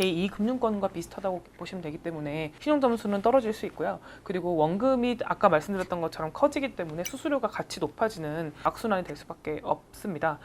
제2금융권과 비슷하다고 보시면 되기 때문에 신용점수는 떨어질 수 있고요. 그리고 원금이 아까 말씀드렸던 것처럼 커지기 때문에 수수료가 같이 높아지는 악순환이 될 수밖에 없습니다.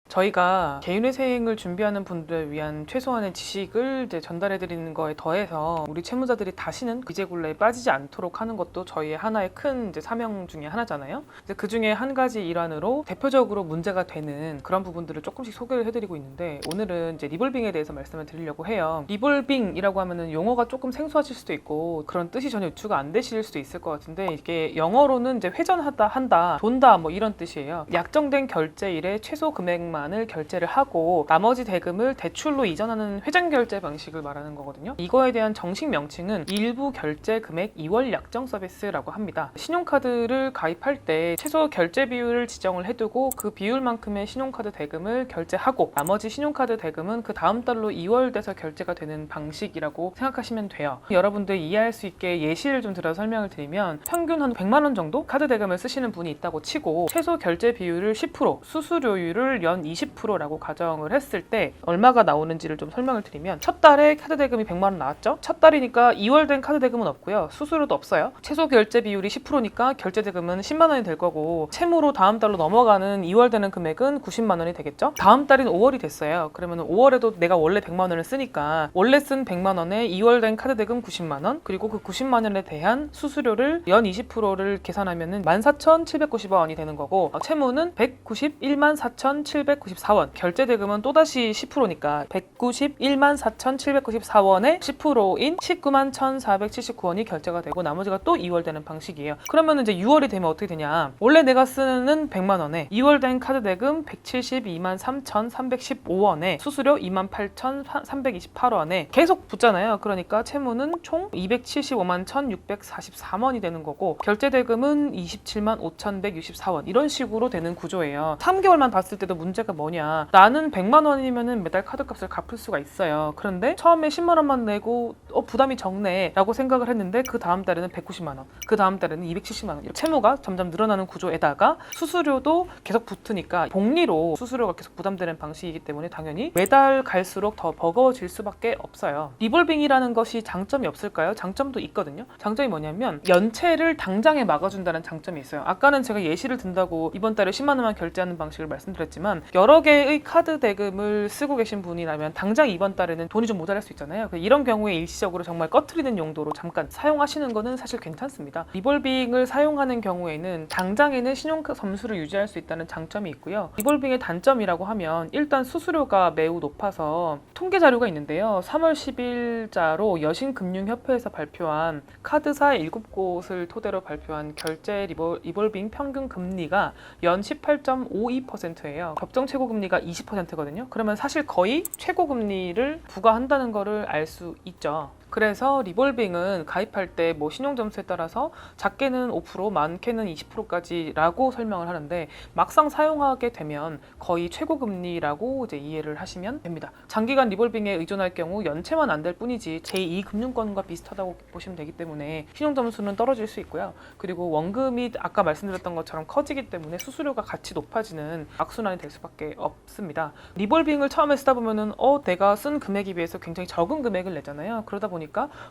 저희가 개인회생을 준비하는 분들을 위한 최소한의 지식을 이제 전달해 드리는 거에 더해서 우리 채무자들이 다시는 비제굴레에 빠지지 않도록 하는 것도 저희의 하나의 큰 이제 사명 중에 하나잖아요. 그 중에 한 가지 일환으로 대표적으로 문제가 되는 그런 부분들을 조금씩 소개를 해드리고 있는데, 오늘은 이제 리볼빙에 대해서 말씀을 드리려고 해요. 리볼빙이라고 하면은 용어가 조금 생소하실 수도 있고 그런 뜻이 전혀 유추가 안 되실 수도 있을 것 같은데, 이게 영어로는 이제 회전하다, 한다, 돈다 뭐 이런 뜻이에요. 약정된 결제일에 최소 금액만 을 결제를 하고 나머지 대금을 대출로 이전하는 회전 결제 방식을 말하는 거거든요. 이거에 대한 정식 명칭은 일부 결제 금액 2월 약정 서비스라고 합니다. 신용카드를 가입할 때 최소 결제 비율을 지정을 해두고 그 비율만큼의 신용카드 대금을 결제하고 나머지 신용카드 대금은 그 다음 달로 2월 돼서 결제가 되는 방식이라고 생각하시면 돼요. 여러분들 이해할 수 있게 예시를 좀 들어 설명을 드리면, 평균 한 100만 원 정도 카드 대금을 쓰시는 분이 있다고 치고 최소 결제 비율을 10%, 수수료율을 연 20%라고 가정을 했을 때 얼마가 나오는지를 좀 설명을 드리면, 첫 달에 카드 대금이 100만 원 나왔죠? 첫 달이니까 2월 된 카드 대금은 없고요. 수수료도 없어요. 최소 결제 비율이 10%니까 결제 대금은 10만 원이 될 거고, 채무로 다음 달로 넘어가는 2월 되는 금액은 90만 원이 되겠죠? 다음 달인 5월이 됐어요. 그러면 5월에도 내가 원래 100만 원을 쓰니까 원래 쓴 100만 원에 2월 된 카드 대금 90만 원, 그리고 그 90만 원에 대한 수수료를 연 20%를 계산하면은 14,790원이 되는 거고, 채무는 191만 4,794원, 결제 대금은 또다시 10%니까 191만 4,794원에 10%인 191만 1,479원이 결제가 되고 나머지가 또 2월 되는 방식이에요. 그러면 이제 6월이 되면 어떻게 되냐? 원래 내가 쓰는 100만 원에 2월 된 카드 대금 172만 3,315원에 수수료 2만 8,328원에 계속 붙잖아요. 그러니까 채무는 총 275만 1,644원이 되는 거고, 결제 대금은 27만 5,164원, 이런 식으로 되는 구조예요. 3개월만 봤을 때도 문제가 뭐냐, 나는 100만 원이면은 매달 카드값을 갚을 수가 있어요. 그런데 처음에 10만 원만 내고 부담이 적네 라고 생각을 했는데, 그 다음 달에는 190만 원, 그 다음 달에는 270만 원, 채무가 점점 늘어나는 구조에다가 수수료도 계속 붙으니까 복리로 수수료가 계속 부담되는 방식이기 때문에 당연히 매달 갈수록 더 버거워질 수밖에 없어요. 리볼빙이라는 것이 장점이 없을까요? 장점도 있거든요. 장점이 뭐냐면 연체를 당장에 막아준다는 장점이 있어요. 아까는 제가 예시를 든다고 이번 달에 10만 원만 결제하는 방식을 말씀드렸지만, 여러 개의 카드 대금을 쓰고 계신 분이라면 당장 이번 달에는 돈이 좀 모자랄 수 있잖아요. 이런 경우에 일시적으로 정말 꺼트리는 용도로 잠깐 사용하시는 거는 사실 괜찮습니다. 리볼빙을 사용하는 경우에는 당장에는 신용 점수를 유지할 수 있다는 장점이 있고요. 리볼빙의 단점이라고 하면 일단 수수료가 매우 높아서, 통계 자료가 있는데요. 3월 10일자로 여신금융협회에서 발표한 카드사 7곳을 토대로 발표한 결제 리볼빙 평균 금리가 연 18.52%예요. 법정 최고 금리가 20%거든요. 그러면 사실 거의 최고 금리를 부과한다는 거를 알 수 있죠. 그래서 리볼빙은 가입할 때 뭐 신용점수에 따라서 작게는 5%, 많게는 20%까지라고 설명을 하는데, 막상 사용하게 되면 거의 최고 금리라고 이제 이해를 하시면 됩니다. 장기간 리볼빙에 의존할 경우 연체만 안 될 뿐이지 제2금융권과 비슷하다고 보시면 되기 때문에 신용점수는 떨어질 수 있고요. 그리고 원금이 아까 말씀드렸던 것처럼 커지기 때문에 수수료가 같이 높아지는 악순환이 될 수밖에 없습니다. 리볼빙을 처음에 쓰다 보면은 내가 쓴 금액에 비해서 굉장히 적은 금액을 내잖아요. 그러다 보니까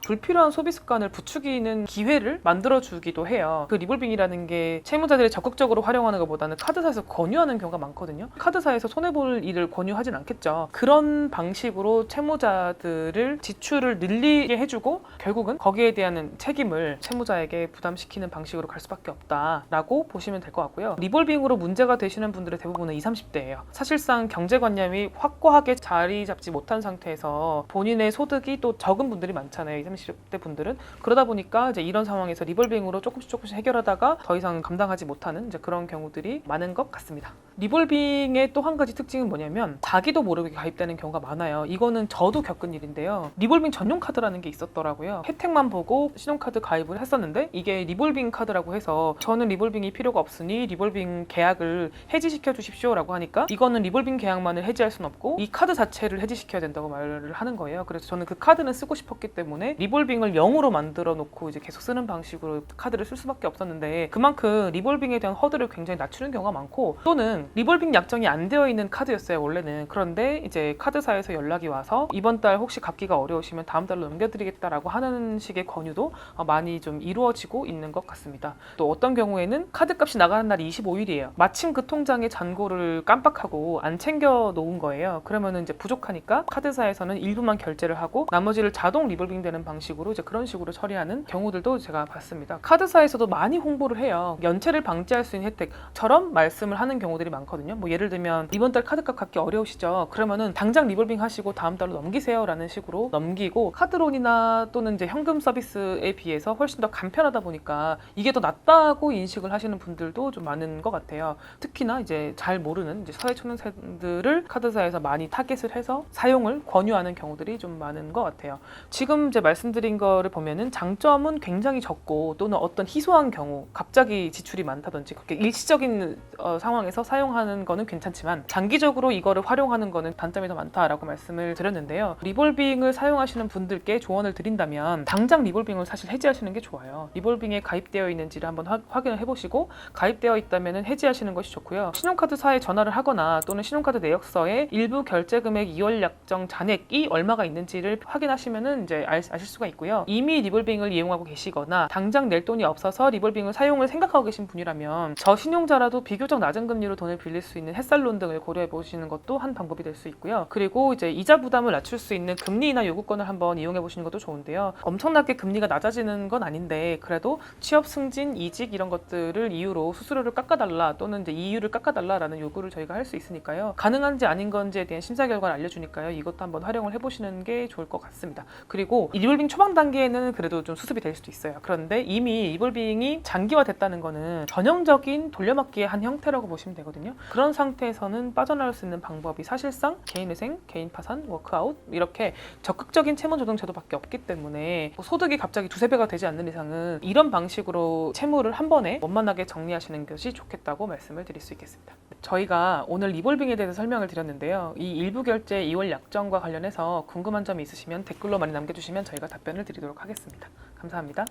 불필요한 소비 습관을 부추기는 기회를 만들어주기도 해요. 그 리볼빙이라는 게 채무자들이 적극적으로 활용하는 것보다는 카드사에서 권유하는 경우가 많거든요. 카드사에서 손해볼 일을 권유하진 않겠죠. 그런 방식으로 채무자들을 지출을 늘리게 해주고 결국은 거기에 대한 책임을 채무자에게 부담시키는 방식으로 갈 수밖에 없다라고 보시면 될 것 같고요. 리볼빙으로 문제가 되시는 분들의 대부분은 20, 30대예요. 사실상 경제관념이 확고하게 자리 잡지 못한 상태에서 본인의 소득이 또 적은 분들이 많잖아요. 20, 30대 분들은. 그러다 보니까 이제 이런 상황에서 리볼빙으로 조금씩 해결하다가 더 이상 감당하지 못하는 이제 그런 경우들이 많은 것 같습니다. 리볼빙의 또 한 가지 특징은 뭐냐면 자기도 모르게 가입되는 경우가 많아요. 이거는 저도 겪은 일인데요. 리볼빙 전용 카드라는 게 있었더라고요. 혜택만 보고 신용카드 가입을 했었는데 이게 리볼빙 카드라고 해서 저는 리볼빙이 필요가 없으니 리볼빙 계약을 해지시켜 주십시오 라고 하니까, 이거는 리볼빙 계약만을 해지할 수는 없고 이 카드 자체를 해지시켜야 된다고 말을 하는 거예요. 그래서 저는 그 카드는 쓰고 싶었기 때문에 리볼빙을 0으로 만들어 놓고 이제 계속 쓰는 방식으로 카드를 쓸 수밖에 없었는데, 그만큼 리볼빙에 대한 허들을 굉장히 낮추는 경우가 많고, 또는 리볼빙 약정이 안 되어 있는 카드였어요 원래는. 그런데 이제 카드사에서 연락이 와서 이번 달 혹시 갚기가 어려우시면 다음 달로 넘겨드리겠다라고 하는 식의 권유도 많이 좀 이루어지고 있는 것 같습니다. 또 어떤 경우에는 카드값이 나가는 날이 25일이에요. 마침 그 통장에 잔고를 깜빡하고 안 챙겨 놓은 거예요. 그러면은 이제 부족하니까 카드사에서는 일부만 결제를 하고 나머지를 자동 리볼빙 되는 방식으로 이제 그런 식으로 처리하는 경우들도 제가 봤습니다. 카드사에서도 많이 홍보를 해요. 연체를 방지할 수 있는 혜택처럼 말씀을 하는 경우들이 많거든요. 뭐 예를 들면 이번 달 카드값 갚기 어려우시죠? 그러면은 당장 리볼빙 하시고 다음 달로 넘기세요 라는 식으로 넘기고, 카드론이나 또는 이제 현금 서비스에 비해서 훨씬 더 간편하다 보니까 이게 더 낫다고 인식을 하시는 분들도 좀 많은 것 같아요. 특히나 이제 잘 모르는 이제 사회초년생들을 카드사에서 많이 타겟을 해서 사용을 권유하는 경우들이 좀 많은 것 같아요. 지금 이제 말씀드린 거를 보면은 장점은 굉장히 적고, 또는 어떤 희소한 경우 갑자기 지출이 많다든지 그렇게 일시적인 상황에서 사용하는 거는 괜찮지만, 장기적으로 이거를 활용하는 거는 단점이 더 많다라고 말씀을 드렸는데요. 리볼빙을 사용하시는 분들께 조언을 드린다면 당장 리볼빙을 사실 해지하시는 게 좋아요. 리볼빙에 가입되어 있는지를 한번 확인을 해보시고, 가입되어 있다면 해지하시는 것이 좋고요. 신용카드사에 전화를 하거나 또는 신용카드 내역서에 일부 결제금액 2월 약정 잔액이 얼마가 있는지를 확인하시면은 이제 아실 수가 있고요. 이미 리볼빙을 이용하고 계시거나 당장 낼 돈이 없어서 리볼빙을 사용을 생각하고 계신 분이라면 저신용자라도 비교적 낮은 금리로 돈을 빌릴 수 있는 햇살론 등을 고려해 보시는 것도 한 방법이 될 수 있고요. 그리고 이제 이자 부담을 낮출 수 있는 금리 인하 요구권을 한번 이용해 보시는 것도 좋은데요. 엄청나게 금리가 낮아지는 건 아닌데 그래도 취업 승진, 이직 이런 것들을 이유로 수수료를 깎아달라 또는 이제 이유를 깎아달라라는 요구를 저희가 할 수 있으니까요. 가능한지 아닌 건지에 대한 심사 결과를 알려주니까요. 이것도 한번 활용을 해보시는 게 좋을 것 같습니다. 그리고 리볼빙 초반 단계에는 그래도 좀 수습이 될 수도 있어요. 그런데 이미 리볼빙이 장기화됐다는 거는 전형적인 돌려막기의 한 형태라고 보시면 되거든요. 그런 상태에서는 빠져나올 수 있는 방법이 사실상 개인회생, 개인 파산, 워크아웃 이렇게 적극적인 채무 조정 제도밖에 없기 때문에 소득이 갑자기 두세 배가 되지 않는 이상은 이런 방식으로 채무를 한 번에 원만하게 정리하시는 것이 좋겠다고 말씀을 드릴 수 있겠습니다. 저희가 오늘 리볼빙에 대해서 설명을 드렸는데요. 이 일부 결제 2월 약정과 관련해서 궁금한 점이 있으시면 댓글로 많이 남겨주시면 저희가 답변을 드리도록 하겠습니다. 감사합니다.